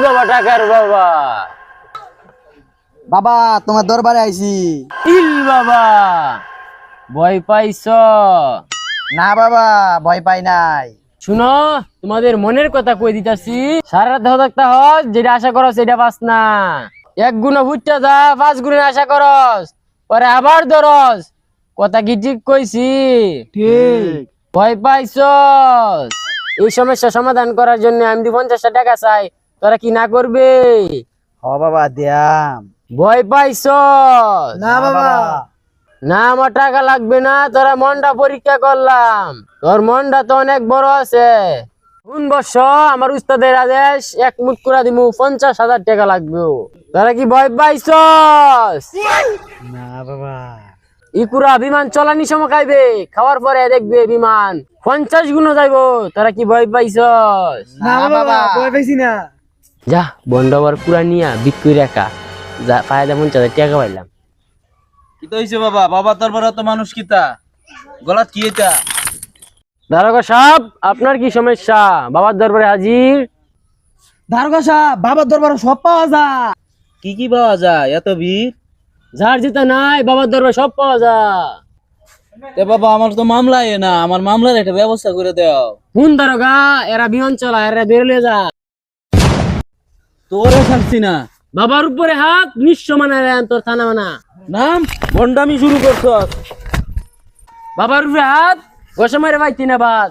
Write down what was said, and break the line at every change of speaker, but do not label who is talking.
বাবা টাকার বাবা।
বাবা তোমার দরবারে আইছি।
ইল বাবা, ভয় পাইছ?
না বাবা, ভয় পাই নাই।
শুনো, তোমাদের মনের কথা কই দিতাছি। সারা দেহ থাকতে হস, যেটা আশা করস সেটা পাস না। এক গুণা ফুটটা যা, 5 গুণের আশা করস, পরে আবার ধরস। কথা কি ঠিক কইছি?
ঠিক।
ভয় পাইছস? এই সমস্যা সমাধান করার জন্য আমি 50টা টাকা চাই, তোরা কি না করবে?
হ বাবা দিয়াম।
ভয় পাইছস?
না বাবা।
না, আমার টাকা লাগবে না, তোরা মনটা পরীক্ষা করলাম, তোর মনটা তো অনেক বড় আছে। কোন বর্ষ আমার উস্তাদের আদেশ, এক মুঠ করে দিমু, 50,000 টাকা লাগবে। তোরা কি ভয় পাইছস?
না বাবা।
ইকুরা বিমান চলানি সময় খাইবে, খাওয়ার পরে দেখবে বিমান 50 গুণ যাইবো। তোরা কি ভয় পাইছস?
না বাবা, ভয় পাইছি না।
যা বন্ডবার পুরা নিয়া বিক্রি রাখা, যা ফায়দা 50,000 টাকা পাইলাম।
কি তো হইছে বাবা? বাবা দরবারে তো মানুষ কিতা গলাত কি এটা?
দারোগা সাহেব, আপনার কি সমস্যা? বাবার দরবারে হাজির।
দারোগা সাহেব, বাবার দরবারে সব পাওয়া যায়।
কি কি পাওয়া যায় এত ভিড়?
যার যেটা নাই বাবার দরবারে সব পাওয়া যায়।
তে বাবা আমার তো মামলা না, আমার মামলার একটা ব্যবস্থা করে দাও।
কোন দারোগা? এরা বিমান চলা, এরা বেরোলে যা।
তোরে ছাড়ছি না।
বাবার উপরে হাত, নিঃস্ব মানা তোর থানা মানা।
নাম ভন্ডামি শুরু করছস।
বাবার উপরে হাত, গোসা মারে পাইতি না বাদ।